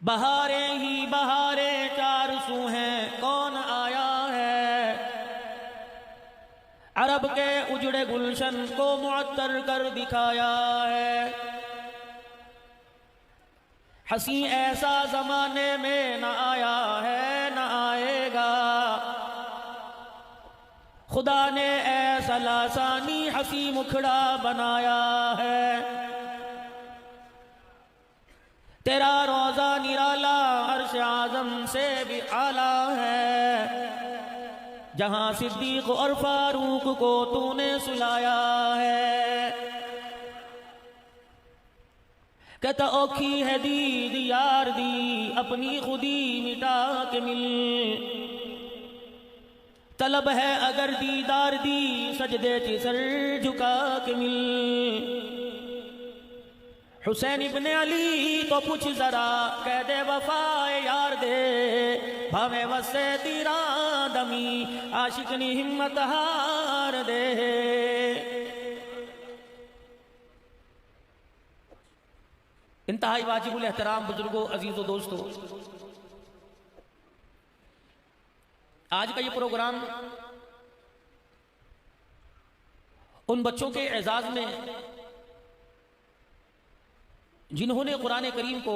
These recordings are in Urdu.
بہاریں ہی بہاریں چار سو ہیں، کون آیا ہے عرب کے اجڑے گلشن کو معطر کر دکھایا ہے۔ حسین ایسا زمانے میں نہ آیا ہے نہ آئے گا، خدا نے ایسا لاسانی حسین مکھڑا بنایا ہے۔ تیرا روزہ نرالا عرش اعظم سے بھی اعلیٰ ہے، جہاں صدیق اور فاروق کو تو نے سلایا ہے۔ کہتا اوکھی ہے دید یار دی، اپنی خودی مٹا کے مل، طلب ہے اگر دیدار دی، سجدے چ سر جھکا کے مل۔ حسین ابن علی تو پوچھ ذرا، کہہ دے وفا یار دے، بھاوے وسے تیرا دمی، عاشق نی ہمت ہار دے۔ انتہائی واجب الاحترام بزرگوں، عزیزوں، دوستوں، آج کا یہ پروگرام ان بچوں کے اعزاز میں جنہوں نے قرآن کریم کو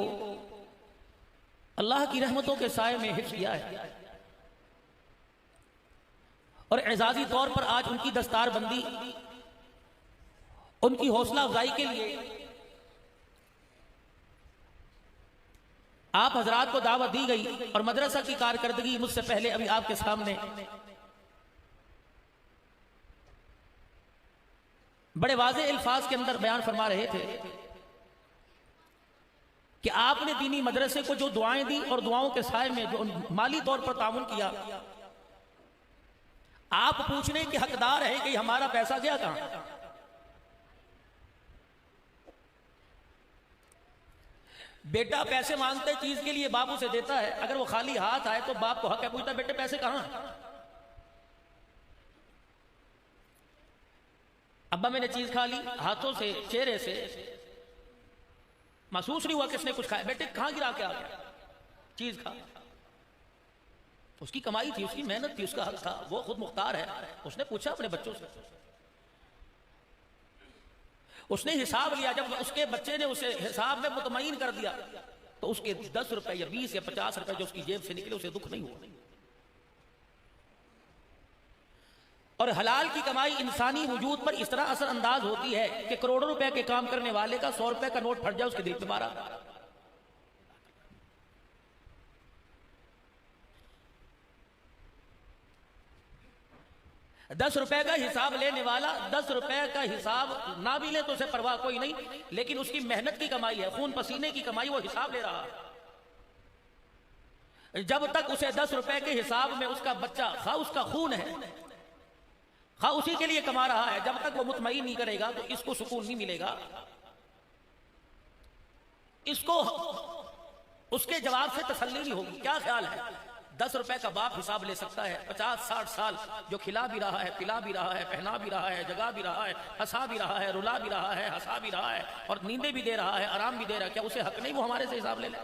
اللہ کی رحمتوں کے سائے میں حفظ کیا ہے، اور اعزازی طور پر آج ان کی دستار بندی، ان کی حوصلہ افزائی کے لیے آپ حضرات کو دعوت دی گئی، اور مدرسہ کی کارکردگی مجھ سے پہلے ابھی آپ کے سامنے بڑے واضح الفاظ کے اندر بیان فرما رہے تھے کہ آپ نے دینی مدرسے کو جو دعائیں دی اور دعاؤں کے سائے میں جو مالی طور پر تعاون کیا، آپ پوچھنے کے حقدار ہیں کہ ہمارا پیسہ گیا کہاں؟ بیٹا پیسے مانگتے چیز کے لیے باپ اسے دیتا ہے، اگر وہ خالی ہاتھ آئے تو باپ کو حق ہے پوچھتا بیٹے پیسے کہاں؟ ابا میں نے چیز کھا لی، ہاتھوں سے چہرے سے محسوس نہیں ہوا کس نے کچھ کھایا، بیٹے کہاں گرا کے آ گیا؟ چیز کھا، اس کی کمائی تھی، اس کی محنت تھی، اس کا حق تھا، وہ خود مختار ہے۔ اس نے پوچھا اپنے بچوں سے، اس نے حساب لیا، جب اس کے بچے نے اسے حساب میں مطمئن کر دیا تو اس کے 10 روپے یا 20 یا 50 روپے جو اس کی جیب سے نکلے اسے دکھ نہیں ہوا۔ اور حلال کی کمائی انسانی وجود پر اس طرح اثر انداز ہوتی ہے کہ کروڑوں روپے کے کام کرنے والے کا 100 روپے کا نوٹ پھٹ جائے اس کے دل پہ مارا۔ 10 روپے کا حساب لینے والا 10 روپے کا حساب نہ بھی لے تو اسے پرواہ کوئی نہیں، لیکن اس کی محنت کی کمائی ہے، خون پسینے کی کمائی، وہ حساب لے رہا ہے۔ جب تک اسے 10 روپے کے حساب میں اس کا بچہ خواہ اس کا خون ہے، خواہ اسی کے لیے کما رہا ہے، جب تک وہ مطمئن نہیں کرے گا تو اس کو سکون نہیں ملے گا۔ اس کو اس کے جواب سے تسلی نہیں ہوگی۔ کیا خیال ہے 10 روپے کا باپ حساب لے سکتا ہے، 50-60 سال جو کھلا بھی رہا ہے، پلا بھی رہا ہے، پہنا بھی رہا ہے، جگا بھی رہا ہے، ہنسا بھی رہا ہے، رلا بھی رہا ہے، ہنسا بھی رہا ہے، اور نیندیں بھی دے رہا ہے، آرام بھی دے رہا ہے، کیا اسے حق نہیں وہ ہمارے سے حساب لے لے؟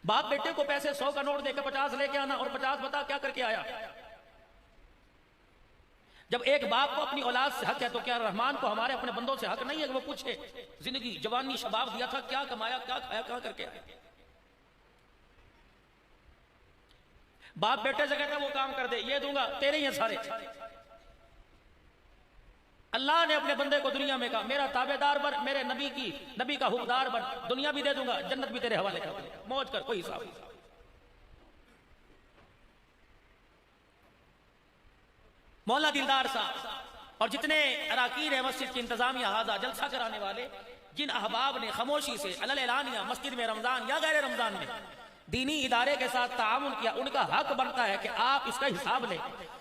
باپ بیٹے کو پیسے 100 کا نوٹ دے کے 50 لے کے آنا، اور 50 بتا کیا کر کے آیا؟ جب ایک باپ کو اپنی اولاد سے حق ہے تو کیا رحمان کو ہمارے اپنے بندوں سے حق نہیں ہے کہ وہ پوچھے زندگی جوانی شباب دیا تھا، کیا کمایا، کیا کھایا، کہاں کر کے آیا؟ باپ بیٹے سے کہتا ہے وہ کام کر دے، یہ دوں گا، تیرے ہی ہیں سارے۔ اللہ نے اپنے بندے کو دنیا میں کہا میرا تابع دار بن، میرے نبی کا حقدار بن، دنیا بھی دے دوں گا، جنت بھی تیرے حوالے کر دوں گا، موج کر، کوئی حساب نہیں۔ مولانا دلدار صاحب اور جتنے اراکین ہیں مسجد کی انتظامیہ، ہذا جلسہ کرانے والے، جن احباب نے خاموشی سے علل اعلانیہ مسجد میں رمضان یا غیر رمضان میں دینی ادارے کے ساتھ تعاون کیا، ان کا حق بنتا ہے کہ آپ اس کا حساب لیں۔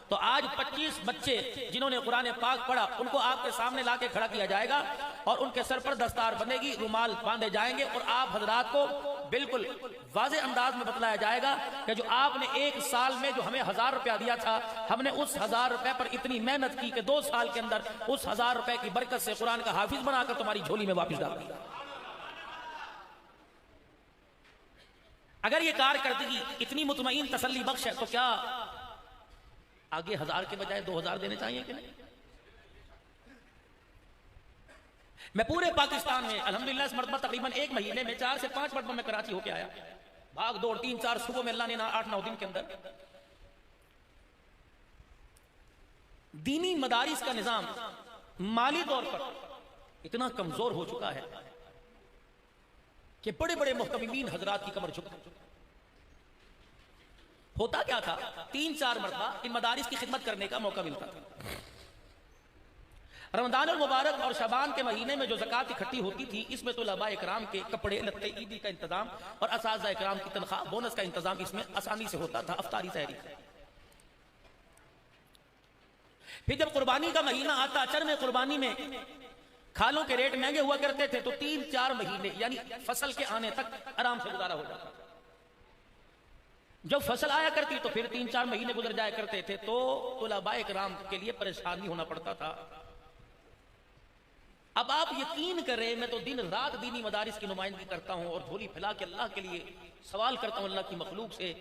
تو آج 25 بچے جنہوں نے قرآن پاک پڑھا ان کو آپ کے سامنے لا کے کھڑا کیا جائے گا، اور ان کے سر پر دستار بنے گی، رومال باندھے جائیں گے، اور آپ حضرات کو بالکل واضح انداز میں بتلایا جائے گا کہ جو آپ نے 1 سال میں جو ہمیں 1000 روپیہ دیا تھا، ہم نے اس 1000 روپے پر اتنی محنت کی کہ 2 سال کے اندر اس 1000 روپے کی برکت سے قرآن کا حافظ بنا کر تمہاری جھولی میں واپس ڈال دیا۔ اگر یہ کارکردگی اتنی مطمئن تسلی بخش ہے تو کیا آگے 1000 کے بجائے 2000 دینے چاہیے کہ نہیں؟ میں پورے پاکستان میں الحمدللہ اس مرتبہ تقریباً 1 مہینے میں 4 سے 5 مرتبہ میں کراچی ہو کے آیا، بھاگ دوڑ 3-4 صبح میں اللہ نے 8-9 دن کے اندر۔ دینی مدارس کا نظام مالی طور پر اتنا کمزور ہو چکا ہے کہ بڑے بڑے محتمین حضرات کی کمر جھک۔ ہوتا کیا تھا، 3-4 مرتبہ ان مدارس کی خدمت کرنے کا موقع ملتا تھا۔ رمضان المبارک اور شعبان کے مہینے میں جو زکوٰۃ اکٹھی ہوتی تھی، اس میں طلباء اکرام کے کپڑے لتے عیدی کا انتظام اور اساتذہ اکرام کی تنخواہ بونس کا انتظام اس میں آسانی سے ہوتا تھا، افطاری سحری۔ پھر جب قربانی کا مہینہ آتا، چر میں قربانی میں کھالوں کے ریٹ مہنگے ہوا کرتے تھے، تو 3-4 مہینے یعنی فصل کے آنے تک آرام سے گزارا ہو جاتا۔ جب فصل آیا کرتی تو پھر 3-4 مہینے گزر جایا کرتے تھے، تو طلباء اکرام کے لیے پریشانی ہونا پڑتا تھا۔ اب آپ یقین کریں، میں تو دن رات دینی مدارس کی نمائندگی کرتا ہوں اور جھولی پھیلا کے اللہ کے لیے سوال کرتا ہوں اللہ کی مخلوق سے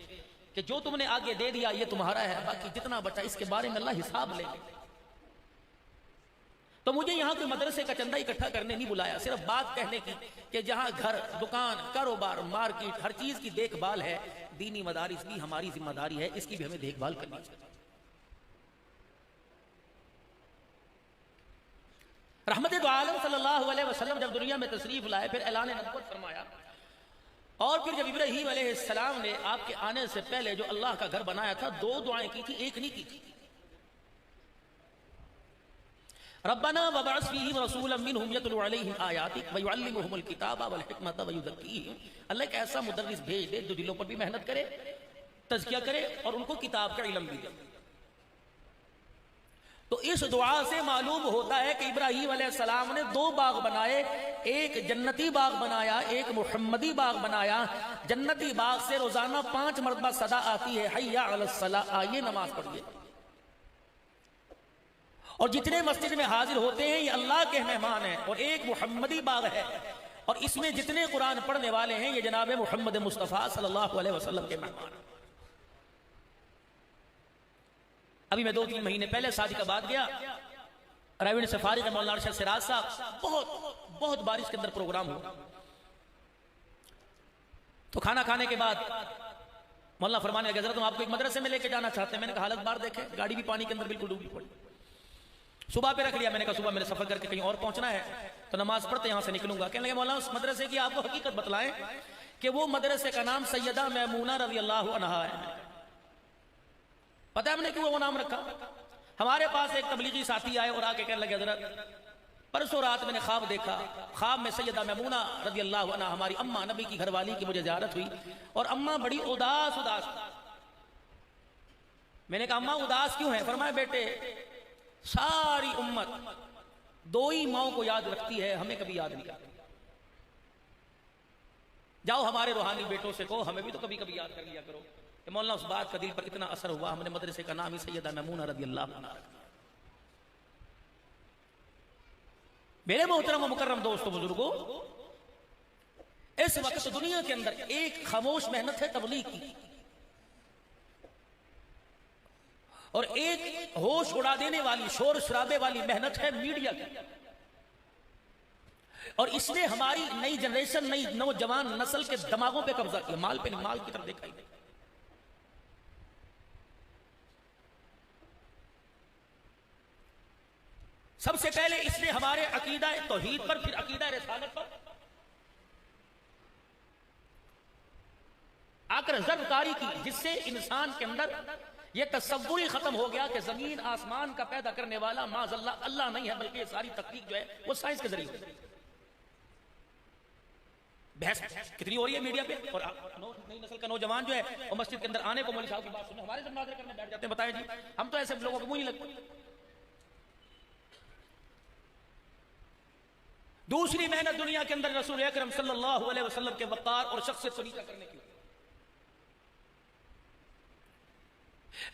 کہ جو تم نے آگے دے دیا یہ تمہارا ہے، باقی جتنا بچا اس کے بارے میں اللہ حساب لے گا۔ تو مجھے یہاں کوئی مدرسے کا چندہ اکٹھا کرنے نہیں بلایا، صرف بات کہنے کی کہ جہاں گھر، دکان، کاروبار، مارکیٹ، ہر چیز کی دیکھ بھال ہے، دینی مدارس بھی ہماری ذمہ داری ہے، اس کی بھی ہمیں دیکھ بھال کرنی چاہیے۔ رحمت دو عالم صلی اللہ علیہ وسلم جب دنیا میں تشریف لائے، پھر اعلان نبوت فرمایا، اور پھر جب ابراہیم علیہ السلام نے آپ کے آنے سے پہلے جو اللہ کا گھر بنایا تھا، 2 دعائیں کی تھی، ایک نہیں کی تھی۔ ربنا وابعث فیہم رسولا منہم یتلو علیہم آیاتک ویعلمہم الکتاب والحکمت ویزکیہم۔ اللہ ایک ایسا مدرس بھیج دے جو دلوں پر بھی محنت کرے، تزکیہ کرے اور ان کو کتاب کا علم بھی دے۔ تو اس دعا سے معلوم ہوتا ہے کہ ابراہیم علیہ السلام نے 2 باغ بنائے، ایک جنتی باغ بنایا، ایک محمدی باغ بنایا۔ جنتی باغ سے روزانہ 5 مرتبہ صدا آتی ہے، حی علی الصلاۃ، آئیے نماز پڑھیے۔ اور جتنے مسجد میں حاضر ہوتے ہیں یہ اللہ کے مہمان ہیں، اور ایک محمدی باغ ہے، اور اس میں جتنے قرآن پڑھنے والے ہیں یہ جناب محمد مصطفیٰ صلی اللہ علیہ وسلم کے مہمان ہیں۔ ابھی میں 2-3 مہینے پہلے شادی کا بعد گیا، رائیوڈ سے فارغ مولانا ارشد سراج صاحب، بہت بارش کے اندر پروگرام ہوا۔ تو کھانا کھانے کے بعد مولانا فرمانے لگے حضرت ہم آپ کو ایک مدرسے میں لے کے جانا چاہتے ہیں۔ میں نے کہا حالت بار دیکھیں، گاڑی بھی پانی کے اندر بالکل ڈوبی پڑی۔ صبح پہ رکھ لیا، میں نے کہا صبح میرے سفر کر کے کہیں اور پہنچنا ہے تو نماز پڑھتے یہاں سے نکلوں گا۔ کہنے لگے مولانا اس مدرسے کی آپ کو حقیقت بتلائیں کہ وہ مدرسے کا نام سیدہ میمونہ رضی اللہ عنہا ہے۔ پتہ ہے ہم نے کیوں وہ نام رکھا؟ ہمارے پاس ایک تبلیغی ساتھی آئے اور آ کے کہنے لگے حضرت پرسوں رات میں نے خواب دیکھا، خواب میں سیدہ میمونہ رضی اللہ عنہا ہماری اماں نبی کی گھر والی کی مجھے زیارت ہوئی، اور اماں بڑی اداس میں نے کہا اماں اداس کیوں ہے؟ فرمایا بیٹے ساری امت 2 ہی ماؤں کو یاد رکھتی ہے، ہمیں کبھی یاد نہیں کرتی۔ جاؤ ہمارے روحانی بیٹوں سے کہو ہمیں بھی تو کبھی کبھی یاد کر لیا کرو۔ کہ مولانا اس بات کا دل پر اتنا اثر ہوا، ہم نے مدرسے کا نام ہی سیدہ میمونہ رضی اللہ عنہا رکھا۔ میرے محترم و مکرم دوستو بزرگوں، اس وقت دنیا کے اندر ایک خاموش محنت ہے تبلیغ کی، اور ایک ہوش اڑا دینے والی شور شرابے والی محنت ہے میڈیا کی، اور اس نے ہماری نئی جنریشن، نئی نوجوان نسل کے دماغوں پہ قبضہ کیا، مال پہ نہیں، مال کی طرف دیکھا ہی نہیں۔ سب سے پہلے اس نے ہمارے عقیدہ توحید پر، پھر عقیدہ رسالت پر آ کر ضرب کاری کی، جس سے انسان کے اندر یہ تصور ہی ختم ہو گیا کہ زمین آسمان کا پیدا کرنے والا معاذ اللہ اللہ نہیں ہے، بلکہ یہ ساری تحقیق جو ہے وہ سائنس کے ذریعے ہوتی ہے۔ بحث کتنی ہو رہی ہے میڈیا پہ، اور نئی نسل کا نوجوان جو ہے وہ مسجد کے اندر آنے کو مولوی صاحب کی بات سننے ہمارے سے مناظرے کرنے بیٹھ جاتے ہیں۔ بتائیں جی، ہم تو ایسے لوگوں کو منہ نہیں لگتے۔ دوسری محنت دنیا کے اندر رسول اکرم صلی اللہ علیہ وسلم کے وقار اور شخصیت کو نیچا کرنے کی،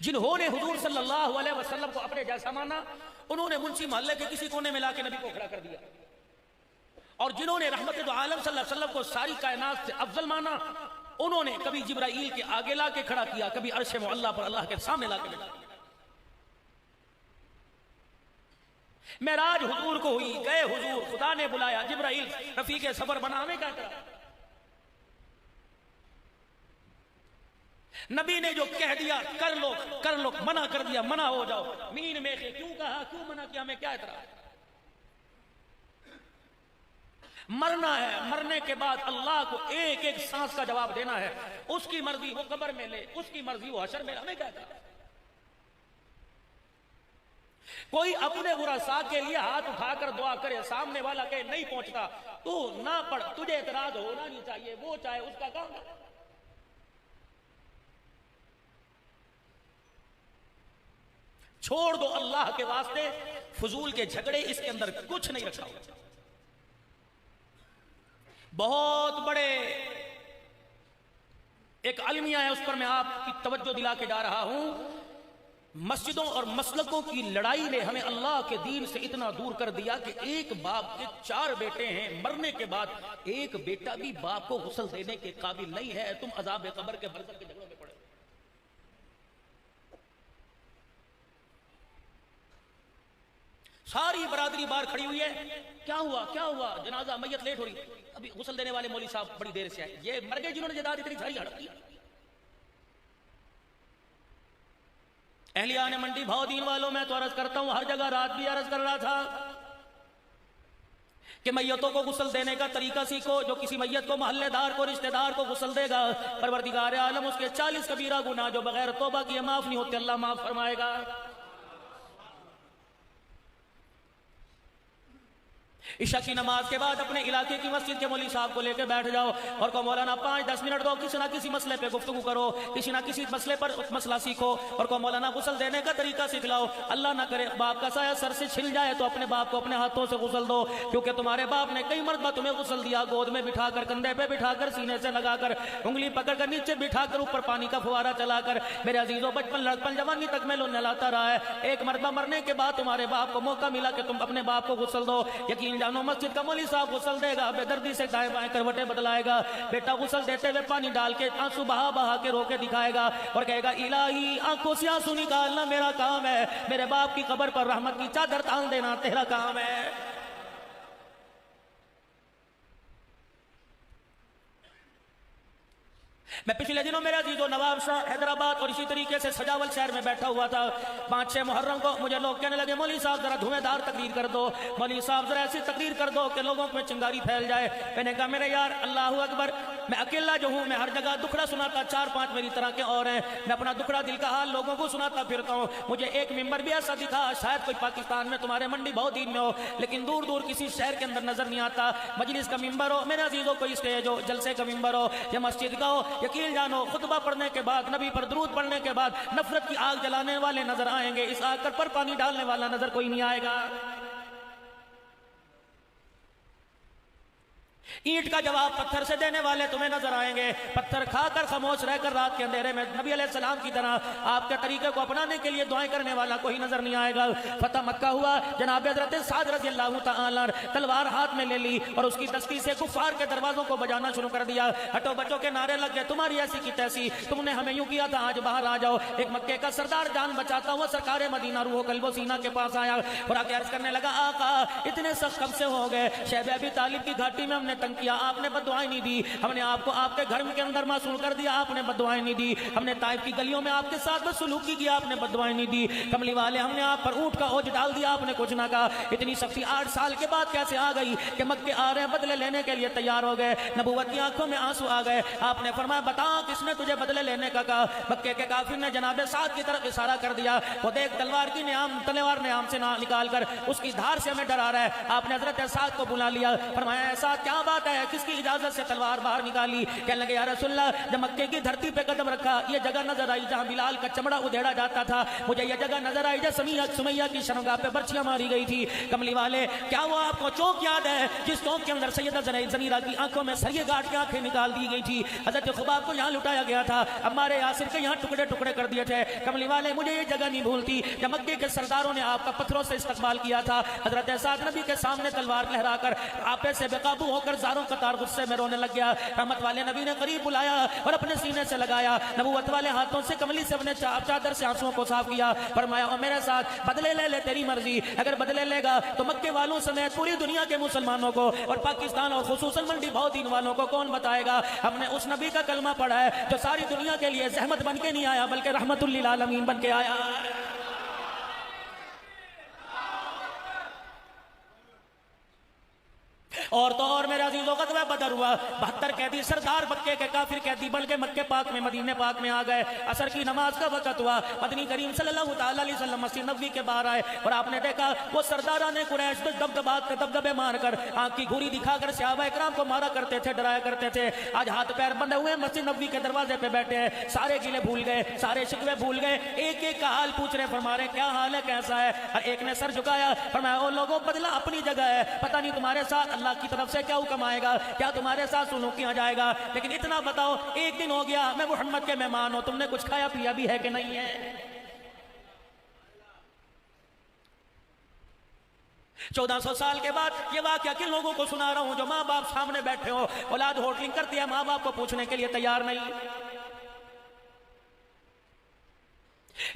جنہوں نے حضور صلی اللہ علیہ وسلم کو اپنے جیسا مانا، انہوں نے منشی محلے کے کسی کونے میں لا کے نبی کو کھڑا کر دیا، اور جنہوں نے رحمت دو عالم صلی اللہ علیہ وسلم کو ساری کائنات سے افضل مانا، انہوں نے کبھی جبرائیل کے آگے لا کے کھڑا کیا، کبھی عرش معلیٰ پر اللہ کے سامنے لا کے بٹھا دیا۔ معراج حضور کو ہوئی، گئے حضور، خدا نے بلایا، جبرائیل رفیق سفر بنا، ہمیں کیا کرا؟ نبی نے جو کہہ دیا کر لو کر لو، منع کر دیا منع ہو جاؤ، مین میخے کیوں کہا، کیوں منع کیا، ہمیں کیا اعتراض؟ مرنا ہے، مرنے کے بعد اللہ کو ایک ایک سانس کا جواب دینا ہے، اس کی مرضی وہ قبر میں لے، اس کی مرضی وہ حشر میں لے، ہمیں کیا کرا؟ کوئی اپنے ورثاء کے لیے ہاتھ اٹھا کر دعا کرے، سامنے والا کہے نہیں پہنچتا، تو نہ پڑھ، تجھے اعتراض ہونا نہیں چاہیے، وہ چاہے اس کا کام ہے۔ چھوڑ دو اللہ کے واسطے، فضول کے جھگڑے اس کے اندر کچھ نہیں رکھا ہوا۔ بہت بڑے ایک المیہ ہے، اس پر میں آپ کی توجہ دلا کے جا رہا ہوں۔ مسجدوں اور مسلکوں کی لڑائی نے ہمیں اللہ کے دین سے اتنا دور کر دیا کہ ایک باپ کے 4 بیٹے ہیں، مرنے کے بعد ایک بیٹا بھی باپ کو غسل دینے کے قابل نہیں ہے، تم عذاب قبر کے برزخ کے جھگڑوں میں پڑے۔ ساری برادری باہر کھڑی ہوئی ہے، کیا ہوا کیا ہوا، جنازہ میت لیٹ ہو رہی، ابھی غسل دینے والے مولوی صاحب بڑی دیر سے آئے، یہ مر گئے جنہوں نے جداد اتنی ساری ہڑپ کی۔ اہلیان منڈی بھاؤ دین والوں، میں تو عرض کرتا ہوں، ہر جگہ رات بھی عرض کر رہا تھا کہ میتوں کو غسل دینے کا طریقہ سیکھو، جو کسی میت کو، محلے دار کو، رشتہ دار کو غسل دے گا، پروردگار عالم اس کے 40 کبیرہ گناہ جو بغیر توبہ کیے معاف نہیں ہوتے، اللہ معاف فرمائے گا۔ عشاء کی نماز کے بعد اپنے علاقے کی مسجد کے مولوی صاحب کو لے کے بیٹھ جاؤ اور کہو مولانا 5-10 منٹ دو، کسی نہ کسی مسئلے پہ گفتگو کرو، کسی نہ کسی مسئلے پر مسئلہ سیکھو، اور کہو مولانا غسل دینے کا طریقہ سکھلاؤ۔ اللہ نہ کرے باپ کا سایہ سر سے چھل جائے تو اپنے باپ کو اپنے ہاتھوں سے غسل دو، کیونکہ تمہارے باپ نے کئی مرتبہ تمہیں غسل دیا، گود میں بٹھا کر، کندھے پہ بٹھا کر، سینے سے لگا کر، انگلی پکڑ کر نیچے بٹھا کر، اوپر پانی کا فوارہ چلا کر، میرے عزیزوں بچپن لڑکپن جوانی تک میں نہلاتا رہا ہے۔ ایک مرتبہ مرنے کے بعد تمہارے باپ کو موقع ملا کہ تم اپنے باپ کو غسل دو، یقین جانو مسجد کا مولوی صاحب غسل دے گا، بے دردی سے دائیں بائیں کروٹیں بدلائے گا، بیٹا غسل دیتے ہوئے پانی ڈال کے آنسو بہا بہا کے رو کے دکھائے گا اور کہے گا الہی آنکھوں سے آنسو نکالنا میرا کام ہے، میرے باپ کی قبر پر رحمت کی چادر تان دینا تیرا کام ہے۔ میں پچھلے دنوں میرے عزیزو نواب شاہ حیدرآباد اور اسی طریقے سے سجاول شہر میں بیٹھا ہوا تھا، 5-6 محرم کو مجھے لوگ کہنے لگے مولوی صاحب ذرا دھویں دار تقریر کر دو، مولوی صاحب ذرا ایسی تقریر کر دو کہ لوگوں میں چنگاری پھیل جائے۔ میں نے کہا میرے یار اللہ اکبر، میں اکیلا جو ہوں، میں ہر جگہ دکھڑا سناتا، 4-5 میری طرح کے اور ہیں، میں اپنا دکھڑا دل کا حال لوگوں کو سناتا پھرتا ہوں۔ مجھے ایک ممبر بھی ایسا دکھا، شاید کوئی پاکستان میں تمہارے منڈی بہت دین میں ہو، لیکن دور دور کسی شہر کے اندر نظر نہیں آتا۔ مجلس کا ممبر ہو میرے عزیزوں، کوئی اسٹیج ہو، جلسے کا ممبر ہو یا مسجد کا ہو، یقین جانو خطبہ پڑھنے کے بعد، نبی پر درود پڑھنے کے بعد نفرت کی آگ جلانے والے نظر آئیں گے، اس آگ پر پانی ڈالنے والا نظر کوئی نہیں آئے گا۔ اینٹ کا جواب پتھر سے دینے والے تمہیں نظر آئیں گے، پتھر کھا کر خاموش رہ کر رات کے اندھیرے میں نبی علیہ السلام کی طرح آپ کے طریقے کو اپنانے کے لیے دعائیں کرنے والا کوئی نظر نہیں آئے گا۔ فتح مکہ ہوا، جناب حضرت سعد رضی اللہ تعالیٰ تلوار ہاتھ میں لے لی اور اس کی دستی سے کفار کے دروازوں کو بجانا شروع کر دیا، ہٹو بچوں کے نعرے لگ گئے، تمہاری ایسی کی تیسی، تم نے ہمیں یوں کیا تھا، آج باہر آ جاؤ۔ ایک مکے کا سردار جان بچاتا ہوا سرکار مدینہ روح و قلب و سینہ کے پاس آیا اور آ کے عرض کرنے لگا آقا اتنے سخت کب سے ہو گئے، شیب ابی طالب کی گھاٹی میں ہم نے تنگ کیا، آپ نے بددعائیں نہیں دی، ہم نے آپ کو آپ کے گھر کے اندر معصوم کر دیا، آپ نے بددعائیں نہیں دی، ہم نے طائف کی گلیوں میں آپ کے ساتھ بدسلوکی کیا، آپ نے بددعائیں نہیں دی، کملی والے ہم نے آپ پر اونٹ کا اوج ڈال دیا، آپ نے کچھ نہ کہا۔ اتنی سختی 8 سال کے بعد کیسے آ گئی کہ مکے آ رہے ہیں، بدلے لینے کے لیے تیار ہو گئے، نبوت کی آنکھوں میں آنسو آ گئے۔ آپ نے فرمایا بتا کس نے تجھے بدلے لینے کا کہا؟ مکے کے کافر نے جناب سعد کی طرف اشارہ کر دیا، وہ دیکھ تلوار کی تلوار نیام سے نکال کر اس کی دھار سے ہمیں ڈرا رہا ہے۔ آپ نے حضرت سعد کو بلا لیا، فرمایا سعد کیا بات ہے, کس کی اجازت سے تلوار باہر نکالی؟ کہنے لگے یا رسول اللہ, جب مکے کی دھرتی پہ قدم رکھا یہ جگہ نظر آئی جہاں بلال کا چمڑا ادھیڑا جاتا تھا, مجھے یہ جگہ نظر آئی جہاں سمیہ کی شرمگاہ پہ برچیاں ماری گئی تھی. کملی والے, کیا وہ آپ کو چوک یاد ہے جس چوک کے اندر سیدہ زنیرہ کی آنکھوں میں سریے گاٹ کے آنکھیں نکال دی گئی تھی؟ حضرت خباب کو یہاں لٹایا گیا تھا, عمار یاسر کے یہاں ٹکڑے ٹکڑے کر دیے تھے. کملی والے, مجھے یہ جگہ نہیں بھولتی جب مکے کے سرداروں نے آپ کا پتھروں سے استقبال کیا تھا. حضرت سعد نبی کے سامنے تلوار لہرا کر آپے سے بے قابو ہو کر زاروں قطار غصے میں رونے لگ گیا. رحمت والے نبی نے قریب بلایا اور اپنے سینے سے لگایا, نبوت والے ہاتھوں سے کملی سے اپنے چادر سے آنسوؤں کو صاف کیا. فرمایا او میرے ساتھ بدلے لے لے, تیری مرضی, اگر بدلے لے گا تو مکے والوں سمیت پوری دنیا کے مسلمانوں کو اور پاکستان اور خصوصاً منڈی بہت دین والوں کو کون بتائے گا ہم نے اس نبی کا کلمہ پڑھا ہے جو ساری دنیا کے لیے زحمت بن کے نہیں آیا بلکہ رحمت للعالمین بن کے آیا. اور تو اور میرے عزیزو غزوہ بدر ہوا, 72 قیدی سردار مکے کے کافر قیدی بن کے مکے پاک میں مدینے پاک میں آ گئے. عصر کی نماز کا وقت ہوا, مدنی کریم صلی اللہ تعالی علیہ وسلم مسجد نبوی کے باہر آئے اور آپ نے دیکھا وہ سرداران قریش دبدبے مار کر آنکھ کی گھوری دکھا کر صحابہ اکرام کو مارا کرتے تھے, ڈرایا کرتے تھے. آج ہاتھ پیر بندھے ہوئے مسجد نبوی کے دروازے پہ بیٹھے ہیں, سارے گلے بھول گئے, سارے شکوے بھول گئے, ایک ایک کا حال پوچھ رہے, فرما رہے کیا حال ہے, کیسا ہے. اور ایک نے سر جھکایا, فرمایا او لوگوں بدلہ اپنی جگہ ہے, پتہ نہیں تمہارے ساتھ اللہ کی طرف سے کیا حکم آئے گا, کیا تمہارے ساتھ سلوک کیا جائے گا, لیکن اتنا بتاؤ ایک دن ہو گیا میں محمد کے مہمان ہوں, تم نے کچھ کھایا پیا بھی ہے کہ نہیں ہے؟ 1400 سال کے بعد یہ واقعہ کن لوگوں کو سنا رہا ہوں جو ماں باپ سامنے بیٹھے ہو, اولاد ہوٹلنگ کرتی ہے, ماں باپ کو پوچھنے کے لیے تیار نہیں.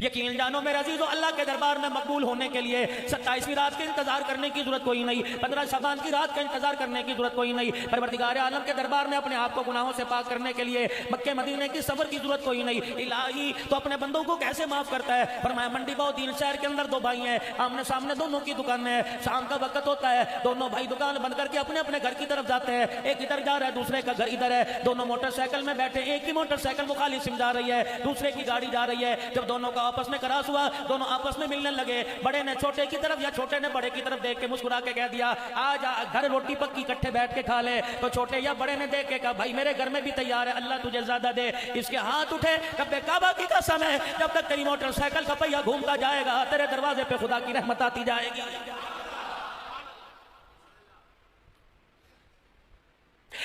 یقین جانو میرے عزیزو, اللہ کے دربار میں مقبول ہونے کے لیے 27ویں رات کے انتظار کرنے کی ضرورت کوئی نہیں, 15 شعبان کی رات کا انتظار کرنے کی ضرورت کوئی نہیں, پروردگار عالم کے دربار میں اپنے آپ کو گناہوں سے پاک کرنے کے لیے مکے مدینے کی سفر کی ضرورت کوئی نہیں. الہی تو اپنے بندوں کو کیسے معاف کرتا ہے. فرمایا منڈی بہت دین شہر کے اندر 2 بھائی ہیں, آمنے سامنے دونوں کی دکان ہے, شام کا وقت ہوتا ہے, دونوں بھائی دکان بند کر کے اپنے اپنے گھر کی طرف جاتے ہیں. ایک ادھر جا رہا ہے, دوسرے کا گھر ادھر ہے, دونوں موٹر سائیکل میں بیٹھے, ایک کی موٹر سائیکل مخالف سمت جا رہی ہے, دوسرے کی گاڑی جا رہی ہے. جب دونوں کا آپس میں کراس ہوا, دونوں آپس میں ملنے لگے, بڑے نے چھوٹے کی طرف یا چھوٹے نے بڑے کی طرف دیکھ کے مسکرا کے کہہ دیا آج گھر روٹی پکی اکٹھے بیٹھ کے کھا لے. تو چھوٹے یا بڑے نے دیکھ کے کہا بھائی میرے گھر میں بھی تیار ہے, اللہ تجھے زیادہ دے. اس کے ہاتھ اٹھے, رب کعبہ کی قسم ہے جب تک تیری موٹر سائیکل کا پہیہ گھومتا جائے گا تیرے دروازے پہ خدا کی رحمت آتی جائے گی.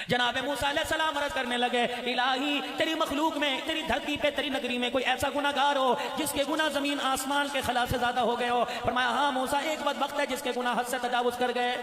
جناب موسیٰ علیہ السلام عرض کرنے لگے الہی تیری مخلوق میں, تیری دھرتی پہ, تیری نگری میں کوئی ایسا گناہگار ہو جس کے گناہ زمین آسمان کے خلا سے زیادہ ہو گئے ہو. فرمایا ہاں موسیٰ, ایک بدبخت ہے جس کے گناہ حد سے تجاوز کر گئے.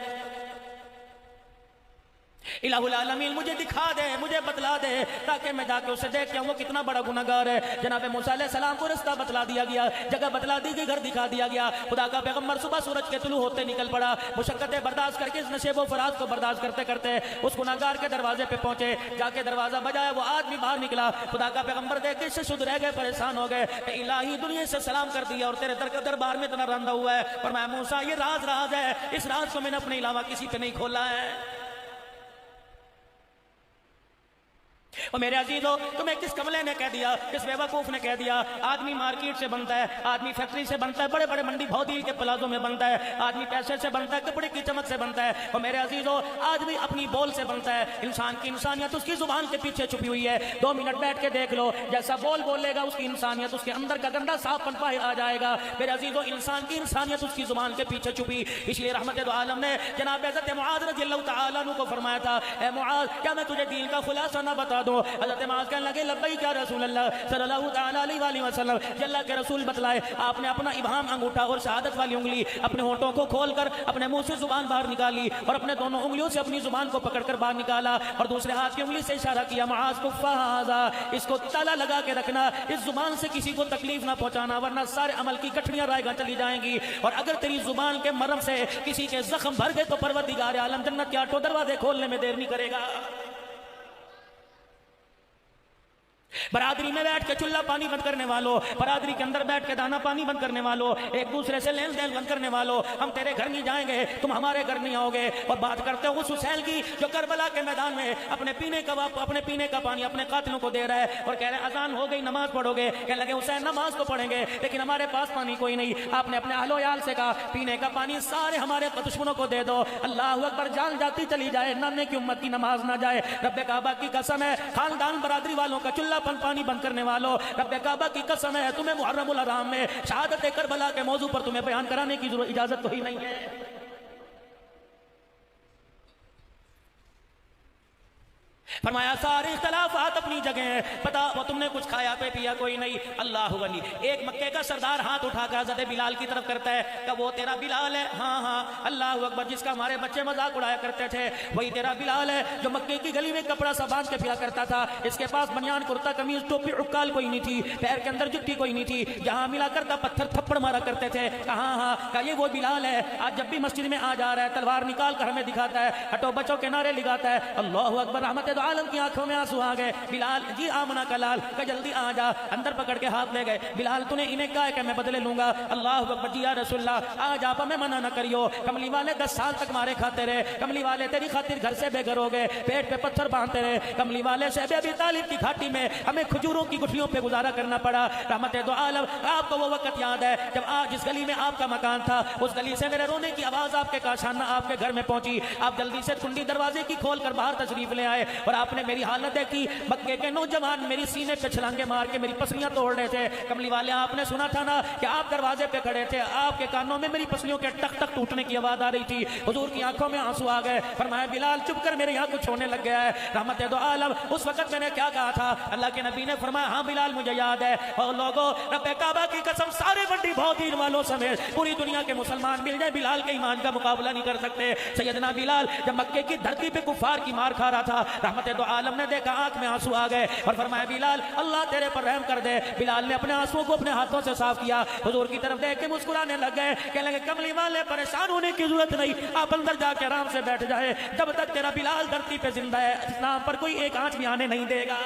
الہ العالمین مجھے دکھا دے, مجھے بتلا دے تاکہ میں جا کے اسے دیکھ کے وہ کتنا بڑا گناہگار ہے. جناب موسیٰ علیہ السلام کو رستہ بتلا دیا گیا, جگہ بتلا دی گئی, گھر دکھا دیا گیا. خدا کا پیغمبر صبح سورج کے طلوع ہوتے نکل پڑا, مشقتیں برداشت کر کے اس نشیب و فراز کو برداشت کرتے کرتے اس گناہگار کے دروازے پہ پہنچے. جا کے دروازہ بجایا, وہ آدمی باہر نکلا. خدا کا پیغمبر دیکھ کے اس سے شد رہ گئے, پریشان ہو گئے. الہی دنیا سے سلام کر دیا اور تیرے دربار میں اتنا رندہ ہوا ہے. فرمایا موسیٰ یہ راز ہے, اس راز کو میں نے اپنے علاوہ کسی پہ نہیں کھولا ہے. اور میرے عزیزو تمہیں کس کملے نے کہہ دیا, کس بیوقوف نے کہہ دیا آدمی مارکیٹ سے بنتا ہے, آدمی فیکٹری سے بنتا ہے, بڑے بڑے منڈی بھودی کے پلازوں میں بنتا ہے, آدمی پیسے سے بنتا ہے, کپڑے کی چمک سے بنتا ہے. اور میرے عزیزو آدمی اپنی بول سے بنتا ہے. انسان کی انسانیت اس کی زبان کے پیچھے چھپی ہوئی ہے. 2 منٹ بیٹھ کے دیکھ لو, جیسا بول بولے گا اس کی انسانیت, اس کے اندر کا گندا صاف پن باہر آ جائے گا. میرے عزیزو انسان کی انسانیت اس کی زبان کے پیچھے چھپی. اس لیے رحمت دو عالم نے جناب حضرت معاذ رضی اللہ تعالیٰ عنہ کو فرمایا تھا اے معاذ کیا میں تجھے دین کا خلاصہ نہ بتا دوں. حضرت معاذ کہنے لگے لبیک یا رسول اللہ صلی اللہ تعالی علیہ وآلہ وسلم, کہ اللہ کے رسول بتلائے. آپ نے اپنا ابہام انگوٹھا اور شہادت والی انگلی اپنے ہونٹوں کو کھول کر اپنے منہ سے زبان باہر نکالی اور اپنے دونوں انگلیوں سے اپنی زبان کو پکڑ کر باہر نکالا اور دوسرے ہاتھ کی انگلی سے اشارہ کیا معاذ کفا ھذا, اس کو تالا لگا کے رکھنا, اس زبان سے کسی کو تکلیف نہ پہنچانا ورنہ سارے عمل کی گٹھڑیاں رائے گاں چلی جائیں گی. اور اگر تیری زبان کے مرم سے کسی کے زخم بھر گئے تو پروردگار عالم جنت کے 8 دروازے کھولنے میں دیر نہیں کرے گا. برادری میں بیٹھ کے چولہا پانی بند کرنے والوں، برادری کے اندر بیٹھ کے دانا پانی بند کرنے والوں، ایک دوسرے سے لین دین بند کرنے والوں، ہم تیرے گھر نہیں جائیں گے، تم ہمارے گھر نہیں آؤ گے۔ اور بات کرتے ہو اس حسین کی جو کربلا کے میدان میں اپنے پینے کا پانی اپنے قاتلوں کو دے رہا ہے اور کہہ رہے ہیں اذان ہو گئی نماز پڑھو گے، کہنے لگے حسین نماز تو پڑھیں گے لیکن ہمارے پاس پانی کوئی نہیں۔ آپ نے اپنے اہل و عیال سے کہا پینے کا پانی سارے ہمارے دشمنوں کو دے دو۔ اللہ اکبر، جان جاتی چلی جائے، نانے کی امت کی نماز نہ جائے۔ رب کعبہ کی قسم ہے، خاندان برادری والوں کا چولہا پانی بند کرنے والوں، رب کعبہ کی قسم ہے تمہیں محرم الحرام میں شہادت کربلا کے موضوع پر تمہیں بیان کرانے کی اجازت تو ہی نہیں ہے۔ فرمایا سارے اختلافات اپنی جگہ ہیں، پتا وہ تم نے کچھ کھایا پہ پیا کوئی نہیں۔ اللہ ولی ایک مکے کا سردار ہاتھ اٹھا کر حضرت بلال کی طرف کرتا ہے کہ وہ تیرا بلال ہے؟ ہاں ہاں۔ اللہ اکبر، جس کا ہمارے بچے مذاق اڑایا کرتے تھے وہی تیرا بلال ہے جو مکے کی گلی میں کپڑا سا باندھ کے پھرا کرتا تھا، اس کے پاس بنیان کرتا قمیض ٹوپی عکال کوئی نہیں تھی، پیر کے اندر جُتی کوئی نہیں تھی، جہاں ملا کرتا پتھر تھپڑ مارا کرتے تھے۔ کہاں ہاں کہا یہ وہ بلال ہے، آج جب بھی مسجد میں آ جا رہا ہے تلوار نکال کر ہمیں دکھاتا ہے، ہٹو بچوں کے نعرے لگاتا ہے۔ اللہ اکبر، رحمت دو عالم کی آنکھوں میں آنسو آ گئے۔ بلال جی آمنہ کا لال کہ جلدی آ جا، اندر پکڑ کے ہاتھ لے گئے۔ بلال تو نے انہیں کہا ہے کہ میں بدلے لوں گا۔ اللہ اکبر، جی یا رسول اللہ آج آپ ہمیں منع نہ کریو، کملی والے 10 سال تک مارے کھاتے رہے، کملی والے تیری خاطر گھر سے بے گھر ہو گئے، پیٹ پہ پتھر باندھتے رہے، کملی والے سے ابی طالب کی گھاٹی میں ہمیں کھجوروں کی گٹھلیوں پہ گزارا کرنا پڑا۔ رحمت دو عالم، آپ کو وہ وقت یاد ہے جب آج جس گلی میں آپ کا مکان تھا اس گلی سے میرے رونے کی آواز آپ کے کاشانہ آپ کے گھر میں پہنچی، آپ جلدی سے کنڈی دروازے کی کھول کر باہر تشریف لے آئے اور آپ نے میری حالت دیکھی، مکے کے نوجوان میری سینے پہ چھلانگے مار کے میری پسلیاں توڑ رہے تھے۔ کملی والے آپ نے سنا تھا نا کہ آپ دروازے پہ کھڑے تھے، آپ کے کانوں میں میری پسلیوں کے ٹک ٹک ٹوٹنے کی آواز آ رہی تھی، حضور کی آنکھوں میں آنسو آ گئے۔ فرمایا بلال چپ کر، میرے یہاں کچھ ہونے لگ گیا ہے۔ رحمت دو عالم، اس وقت میں نے کیا کہا تھا؟ اللہ کے نبی نے فرمایا ہاں بلال مجھے یاد ہے۔ اور لوگوں رب کعبہ کی قسم سارے بنڈی بہت دین والوں سمیت پوری دنیا کے مسلمان مل جائے بلال کے ایمان کا مقابلہ نہیں کر سکتے۔ سیدنا بلال جب مکے کی دھرتی پہ کفار کی مار کھا رہا تھا، رحمت دو عالم نے دیکھا آنکھ میں آنسو آ گئے اور فرمایا بلال اللہ تیرے پر رحم کر دے۔ بلال نے اپنے آنسوں کو اپنے ہاتھوں سے صاف کیا، حضور کی طرف دیکھ کے مسکرانے لگ گئے، کہنے لگے کملی والے پریشان ہونے کی ضرورت نہیں، آپ اندر جا کے آرام سے بیٹھ جائے، جب تک تیرا بلال دھرتی پہ زندہ ہے اسلام پر کوئی ایک آنچ بھی آنے نہیں دے گا۔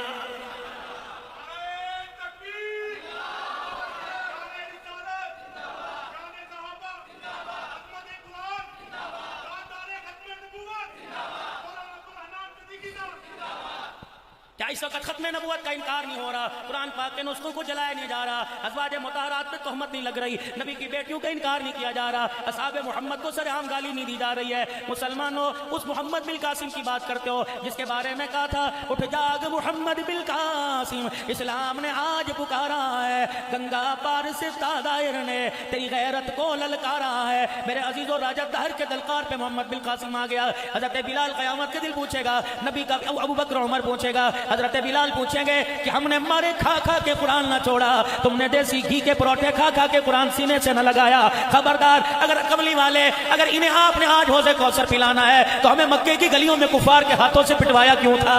کیا اس وقت ختم نبوت کا انکار نہیں ہو رہا؟ قرآن پاک کے نسخوں کو جلایا نہیں جا رہا، ازواج مطہرات پہ تہمت نہیں لگ رہی، نبی کی بیٹیوں کا انکار نہیں کیا جا رہا، اصحاب محمد کو سرعام گالی نہیں دی جا رہی ہے۔ مسلمانوں اس محمد بالقاسم کی بات کرتے ہو جس کے بارے میں کہا تھا اٹھ جاگ محمد بالقاسم، اسلام نے آج پکارا ہے، گنگا پار سے دائر نے تیری غیرت کو للکارا ہے۔ میرے عزیز و راجہ دہر کے دلکار پہ محمد بالقاسم آ گیا۔ حضرت بلال قیامت کے دل پوچھے گا، نبی کا ابو بکر عمر پوچھے گا، حضرت بلال پوچھیں گے کہ ہم نے مارے کھا کھا کے قرآن نہ چھوڑا، تم نے دیسی گھی کے پروٹے کھا کھا کے قرآن سینے سے نہ لگایا، خبردار اگر کملی والے اگر انہیں آپ نے آج حوض کوثر پلانا ہے تو ہمیں مکے کی گلیوں میں کفار کے ہاتھوں سے پٹوایا کیوں تھا؟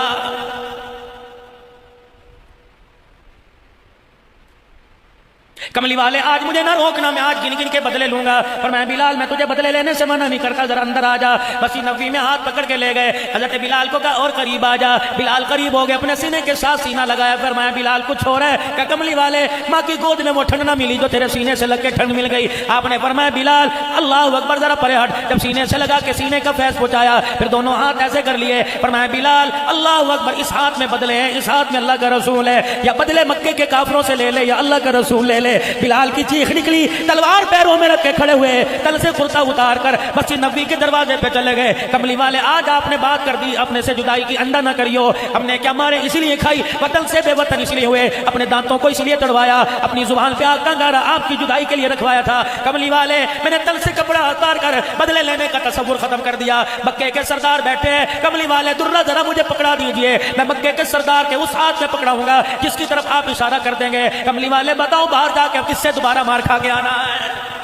کملی والے آج مجھے نہ روکنا، میں آج گن گن کے بدلے لوں گا۔ اور میں بلال میں تجھے بدلے لینے سے منع نہیں کرتا، ذرا اندر آ جا۔ بسی نبوی میں ہاتھ پکڑ کے لے گئے، حضرت بلال کو کہا اور قریب آ جا۔ بلال قریب ہو گئے، اپنے سینے کے ساتھ سینہ لگایا، فرمایا بلال کچھ ہو رہا ہے؟ کہ کملی والے ماں کی گود میں وہ ٹھنڈ نہ ملی جو تیرے سینے سے لگ کے ٹھنڈ مل گئی۔ آپ نے فرمایا بلال اللہ اکبر ذرا پرے ہٹ، جب سینے سے لگا کے سینے کا فیض پہنچایا پھر دونوں ہاتھ ایسے کر لیے، فرمایا بلال اللہ اکبر اس ہاتھ میں بدلے ہیں، اس ہاتھ میں اللہ کا رسول ہے، یا بدلے مکے کے کافروں سے لے لے یا اللہ کا رسول لے لے۔ بلال کی چیخ نکلی، تلوار پیروں میں رکھ کے کھڑے ہوئے، تل سے کرتا اتار کر مسجد نبوی کے دروازے پہ چلے گئے۔ کملی والے آج آپ نے بات کر دی، اپنے سے جدائی کی اندھا نہ کریو، ہم نے کیا مارے اس لیے کھائی، وطن سے بے وطن اس لیے ہوئے، اپنے دانتوں کو اس لیے تڑوایا، اپنی زبان پہ آگ کا گارا آپ کی جدائی کے لیے رکھوایا تھا۔ کملی والے میں نے تل سے کپڑا اتار کر بدلے لینے کا تصور ختم کر دیا۔ مکے کے سردار بیٹھے ہیں، کملی والے درہ ذرا مجھے پکڑا دیجئے، میں مکے کے سردار کے اس ہاتھ میں پکڑاؤں گا جس کی طرف آپ اشارہ کر دیں گے۔ کملی والے بتاؤ باہر جا کے اب کس سے دوبارہ مار کھا کے آنا ہے؟